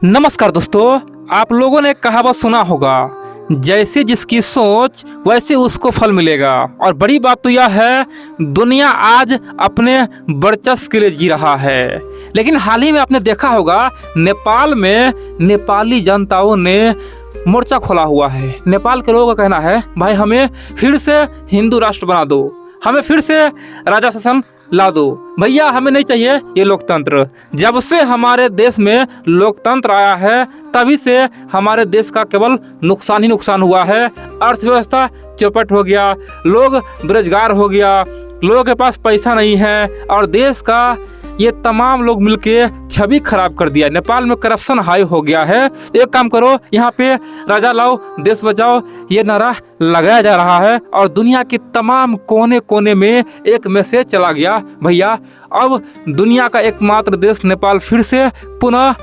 नमस्कार दोस्तों, आप लोगों ने कहावत सुना होगा, जैसे जिसकी सोच वैसे उसको फल मिलेगा। और बड़ी बात तो यह है, दुनिया आज अपने वर्चस्व के लिए जी रहा है। लेकिन हाल ही में आपने देखा होगा, नेपाल में नेपाली जनताओं ने मोर्चा खोला हुआ है। नेपाल के लोगों का कहना है, भाई हमें फिर से हिंदू राष्ट्र बना दो, हमें फिर से राजा शासन ला दो। भैया हमें नहीं चाहिए ये लोकतंत्र। जब से हमारे देश में लोकतंत्र आया है, तभी से हमारे देश का केवल नुकसान ही नुकसान हुआ है। अर्थव्यवस्था चौपट हो गया, लोग बेरोजगार हो गया, लोगों के पास पैसा नहीं है और देश का ये तमाम लोग मिलके छवि खराब कर दिया। नेपाल में करप्शन हाई हो गया है। एक काम करो, यहाँ पे राजा लाओ देश बचाओ ये नारा लगाया जा रहा है और दुनिया के तमाम कोने कोने में एक मैसेज चला गया, भैया अब दुनिया का एकमात्र देश नेपाल फिर से पुनः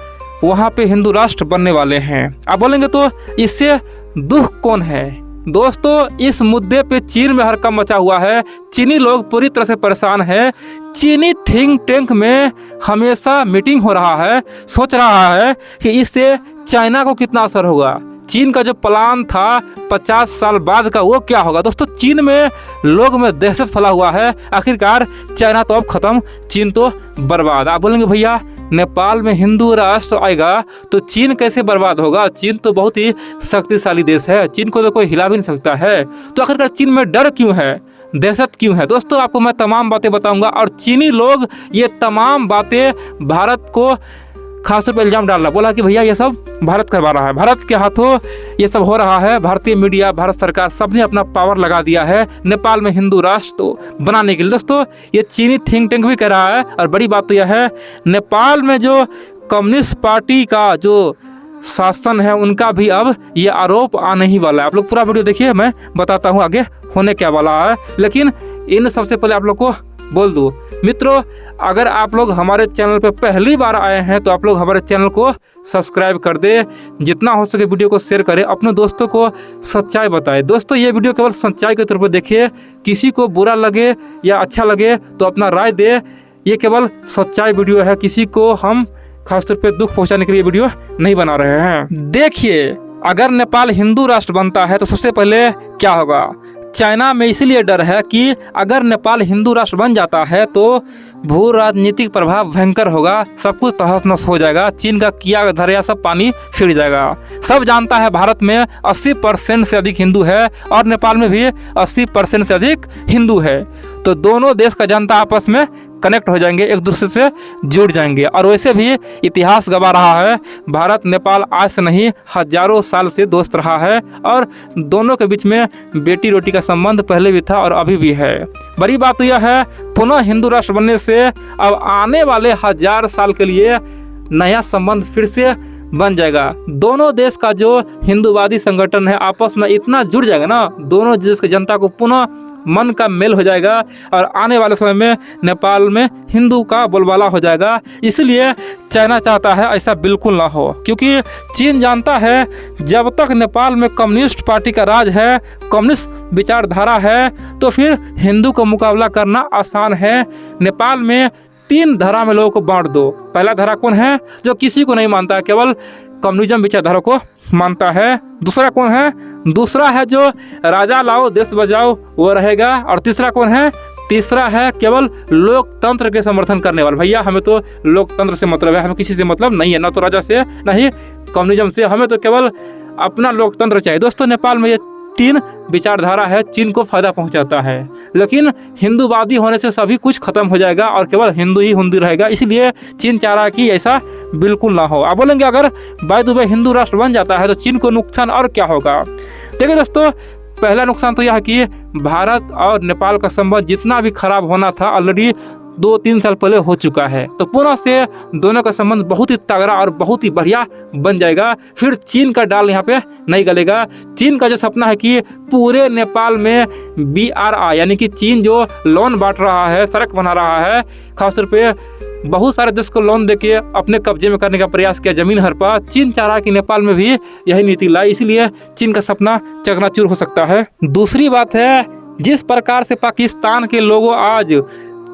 वहाँ पे हिंदू राष्ट्र बनने वाले हैं। आप बोलेंगे तो इससे दुख कौन है? दोस्तों, इस मुद्दे पे चीन में हड़कंप मचा हुआ है। चीनी लोग पूरी तरह से परेशान हैं। चीनी थिंक टैंक में हमेशा मीटिंग हो रहा है, सोच रहा है कि इससे चाइना को कितना असर होगा। चीन का जो प्लान था 50 साल बाद का, वो क्या होगा? दोस्तों, चीन में लोग में दहशत फैला हुआ है। आखिरकार चाइना तो अब खत्म, चीन तो बर्बाद। आप बोलेंगे भैया नेपाल में हिंदू राष्ट्र आएगा तो चीन कैसे बर्बाद होगा? चीन तो बहुत ही शक्तिशाली देश है, चीन को तो कोई हिला भी नहीं सकता है। तो आखिरकार चीन में डर क्यों है, दहशत क्यों है? दोस्तों, आपको मैं तमाम बातें बताऊंगा और चीनी लोग ये तमाम बातें भारत को खासतौर पर इल्जाम डाल रहा, बोला कि भैया ये सब भारत करवा रहा है, भारत के हाथों ये सब हो रहा है। भारतीय मीडिया, भारत सरकार सबने अपना पावर लगा दिया है नेपाल में हिंदू राष्ट्र तो बनाने के लिए। दोस्तों, ये चीनी थिंक टैंक भी कह रहा है। और बड़ी बात तो यह है, नेपाल में जो कम्युनिस्ट पार्टी का जो शासन है, उनका भी अब ये आरोप आने ही वाला है। आप लोग पूरा वीडियो देखिए, मैं बताता हूँ आगे होने क्या वाला है। लेकिन इन सबसे पहले आप लोग को बोल दूँ मित्रों, अगर आप लोग हमारे चैनल पे पहली बार आए हैं तो आप लोग हमारे चैनल को सब्सक्राइब कर दे, जितना हो सके वीडियो को शेयर करें, अपने दोस्तों को सच्चाई बताएं। दोस्तों, ये वीडियो केवल सच्चाई के तौर पर देखिए, किसी को बुरा लगे या अच्छा लगे तो अपना राय दे। ये केवल सच्चाई वीडियो है, किसी को हम खासतौर पे दुख पहुंचाने के लिए वीडियो नहीं बना रहे हैं। देखिए, अगर नेपाल हिंदू राष्ट्र बनता है तो सबसे पहले क्या होगा? चाइना में इसीलिए डर है कि अगर नेपाल हिंदू राष्ट्र बन जाता है तो भू राजनीतिक प्रभाव भयंकर होगा, सब कुछ तहस नहस हो जाएगा, चीन का किया धरिया सब पानी फिर जाएगा। सब जानता है भारत में 80% से अधिक हिंदू है और नेपाल में भी 80% से अधिक हिंदू है। तो दोनों देश का जनता आपस में कनेक्ट हो जाएंगे, एक दूसरे से जुड़ जाएंगे। और वैसे भी इतिहास गवा रहा है, भारत नेपाल आज से नहीं हजारों साल से दोस्त रहा है और दोनों के बीच में बेटी रोटी का संबंध पहले भी था और अभी भी है। बड़ी बात तो यह है, पुनः हिंदू राष्ट्र बनने से अब आने वाले 1000 साल के लिए नया संबंध फिर से बन जाएगा। दोनों देश का जो हिंदूवादी संगठन है आपस में इतना जुड़ जाएगा ना, दोनों देश की जनता को पुनः मन का मेल हो जाएगा और आने वाले समय में नेपाल में हिंदू का बोलबाला हो जाएगा। इसलिए चाइना चाहता है ऐसा बिल्कुल ना हो, क्योंकि चीन जानता है जब तक नेपाल में कम्युनिस्ट पार्टी का राज है, कम्युनिस्ट विचारधारा है, तो फिर हिंदू का मुकाबला करना आसान है। नेपाल में 3 धारा में लोगों को बांट दो। पहला धारा कौन है? जो किसी को नहीं मानता, केवल कम्युनिज्म विचारधारा को मानता है। दूसरा कौन है? दूसरा है जो राजा लाओ देश बचाओ वो रहेगा। और तीसरा कौन है? तीसरा है केवल लोकतंत्र के समर्थन करने वाला। भैया हमें तो लोकतंत्र से मतलब है, हमें किसी से मतलब नहीं है, ना तो राजा से ना ही कम्युनिज्म से, हमें तो केवल अपना लोकतंत्र चाहिए। दोस्तों, नेपाल में ये 3 विचारधारा है, चीन को फायदा पहुंचाता है। लेकिन हिंदूवादी होने से सभी कुछ खत्म हो जाएगा और केवल हिंदू ही हिंदू रहेगा। इसलिए चीन चाह रहा है कि ऐसा बिल्कुल ना हो। आप बोलेंगे अगर बाय द वे हिंदू राष्ट्र बन जाता है तो चीन को नुकसान और क्या होगा? देखिए दोस्तों, पहला नुकसान तो यह है कि भारत और नेपाल का संबंध जितना भी खराब होना था ऑलरेडी 2-3 साल पहले हो चुका है। तो पुनः से दोनों का संबंध बहुत ही तगड़ा और बहुत ही बढ़िया बन जाएगा। फिर चीन का डाल यहाँ पे नहीं गलेगा। चीन का जो सपना है कि पूरे नेपाल में BRI यानी कि चीन जो लोन बांट रहा है, सड़क बना रहा है, खासतौर पे बहुत सारे देश को लोन देके अपने कब्जे में करने का प्रयास किया जमीन हड़पा। चीन चाह रहा है कि नेपाल में भी यही नीति लाए, इसीलिए चीन का सपना चकनाचूर हो सकता है। दूसरी बात है, जिस प्रकार से पाकिस्तान के लोगों आज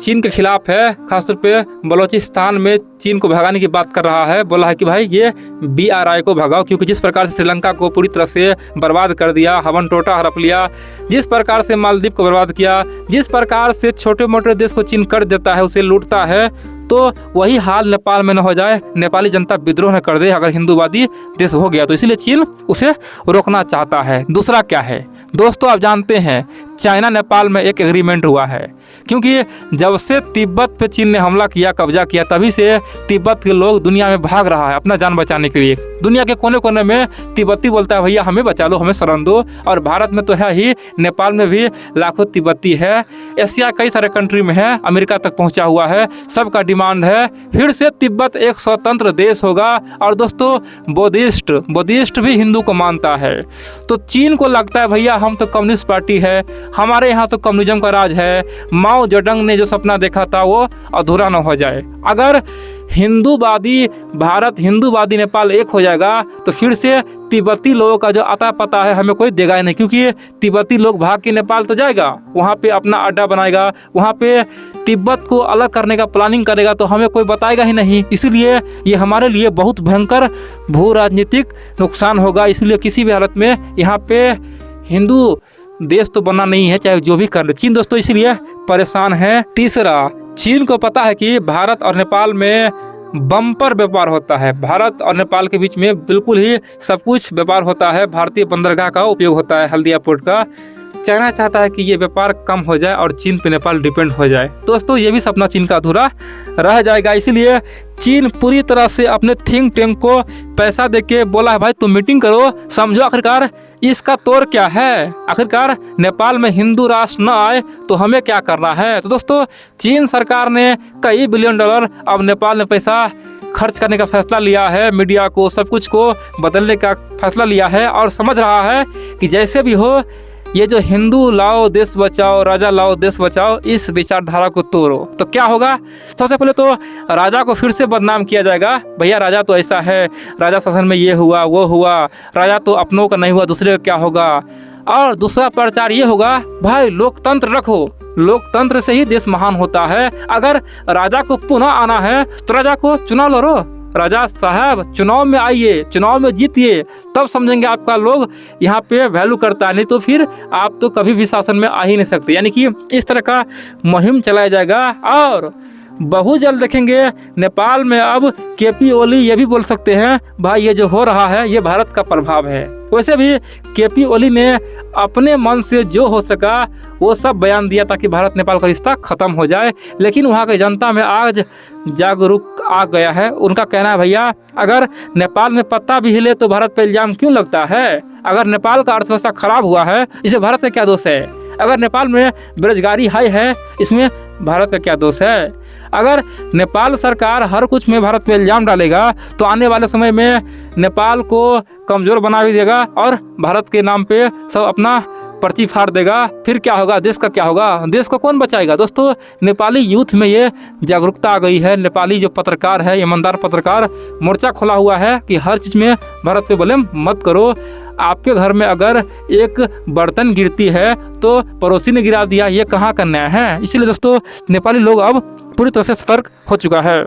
चीन के खिलाफ है, खासतौर पे बलूचिस्तान में चीन को भगाने की बात कर रहा है। बोला है कि भाई ये BRI को भगाओ, क्योंकि जिस प्रकार से श्रीलंका को पूरी तरह से बर्बाद कर दिया, हवन टोटा हड़प लिया, जिस प्रकार से मालदीव को बर्बाद किया, जिस प्रकार से छोटे मोटे देश को चीन कर देता है, उसे लूटता है, तो वही हाल नेपाल में न हो जाए, नेपाली जनता विद्रोह न कर दे अगर हिंदूवादी देश हो गया तो। इसलिए चीन उसे रोकना चाहता है। दूसरा क्या है दोस्तों, आप जानते हैं चाइना नेपाल में एक एग्रीमेंट हुआ है, क्योंकि जब से तिब्बत पे चीन ने हमला किया, कब्जा किया, तभी से तिब्बत के लोग दुनिया में भाग रहा है अपना जान बचाने के लिए। दुनिया के कोने कोने में तिब्बती बोलता है भैया हमें बचा लो, हमें शरण दो। और भारत में तो है ही, नेपाल में भी लाखों तिब्बती है, एशिया कई सारे कंट्री में है, अमेरिका तक पहुंचा हुआ है। सबका डिमांड है फिर से तिब्बत एक स्वतंत्र देश होगा। और दोस्तों बुद्धिस्ट भी हिंदू को मानता है। तो चीन को लगता है भैया हम तो कम्युनिस्ट पार्टी है, हमारे यहाँ तो कम्युनिज्म का राज है, माओ जेडंग ने जो सपना देखा था वो अधूरा न हो जाए। अगर हिंदूवादी भारत, हिंदूवादी नेपाल एक हो जाएगा तो फिर से तिब्बती लोगों का जो आता पता है हमें कोई देगा ही नहीं, क्योंकि तिब्बती लोग भाग के नेपाल तो जाएगा, वहाँ पे अपना अड्डा बनाएगा, वहाँ पे तिब्बत को अलग करने का प्लानिंग करेगा, तो हमें कोई बताएगा ही नहीं। इसलिए ये हमारे लिए बहुत भयंकर भू राजनीतिक नुकसान होगा। इसलिए किसी भी हालत में यहाँ पे हिंदू देश तो बनना नहीं है, चाहे जो भी कर ले चीन। दोस्तों इसलिए परेशान है। तीसरा, चीन को पता है कि भारत और नेपाल में बम्पर व्यापार होता है, भारत और नेपाल के बीच में बिल्कुल ही सब कुछ व्यापार होता है, भारतीय बंदरगाह का उपयोग होता है, हल्दिया पोर्ट का। चाइना चाहता है कि ये व्यापार कम हो जाए और चीन पे नेपाल डिपेंड हो जाए। दोस्तों ये भी सपना चीन का अधूरा रह जाएगा। इसीलिए चीन पूरी तरह से अपने थिंक टैंक को पैसा देके बोला है भाई तुम मीटिंग करो, समझो आखिरकार इसका तौर क्या है, आखिरकार नेपाल में हिंदू राष्ट्र न आए तो हमें क्या करना है। तो दोस्तों चीन सरकार ने कई बिलियन डॉलर अब नेपाल में पैसा खर्च करने का फैसला लिया है, मीडिया को सब कुछ को बदलने का फैसला लिया है और समझ रहा है कि जैसे भी हो ये जो हिंदू लाओ देश बचाओ, राजा लाओ देश बचाओ, इस विचारधारा को तोड़ो। तो क्या होगा, सबसे पहले तो राजा को फिर से बदनाम किया जाएगा, भैया राजा तो ऐसा है, राजा शासन में ये हुआ वो हुआ, राजा तो अपनों का नहीं हुआ दूसरे का क्या होगा। और दूसरा प्रचार ये होगा भाई लोकतंत्र रखो, लोकतंत्र से ही देश महान होता है। अगर राजा को पुनः आना है तो राजा को चुनाव लड़ो, राजा साहब चुनाव में आइए, चुनाव में जीतिए, तब समझेंगे आपका लोग यहाँ पे वैल्यू करता है, नहीं तो फिर आप तो कभी भी शासन में आ ही नहीं सकते। यानी कि इस तरह का मुहिम चलाया जाएगा। और बहुत जल्द देखेंगे नेपाल में अब KP ओली ये भी बोल सकते हैं भाई ये जो हो रहा है ये भारत का प्रभाव है। वैसे भी KP ओली ने अपने मन से जो हो सका वो सब बयान दिया ताकि भारत नेपाल का रिश्ता खत्म हो जाए, लेकिन वहाँ की जनता में आज जागरूक आ गया है। उनका कहना है भैया अगर नेपाल में पत्ता भी हिले तो भारत पर इल्जाम क्यों लगता है, अगर नेपाल का अर्थव्यवस्था खराब हुआ है इसे भारत का क्या दोष है, अगर नेपाल में बेरोजगारी हाई है इसमें भारत का क्या दोष है। अगर नेपाल सरकार हर कुछ में भारत पे इल्जाम डालेगा तो आने वाले समय में नेपाल को कमज़ोर बना भी देगा और भारत के नाम पे सब अपना पर्ची फाड़ देगा। फिर क्या होगा, देश का क्या होगा, देश को कौन बचाएगा। दोस्तों नेपाली यूथ में ये जागरूकता आ गई है। नेपाली जो पत्रकार है, ईमानदार पत्रकार, मोर्चा खोला हुआ है कि हर चीज़ में भारत पे बोले मत करो। आपके घर में अगर एक बर्तन गिरती है तो पड़ोसी ने गिरा दिया, ये कहाँ का न्याय है। इसलिए दोस्तों नेपाली लोग अब पूरी तरह से सतर्क हो चुका है।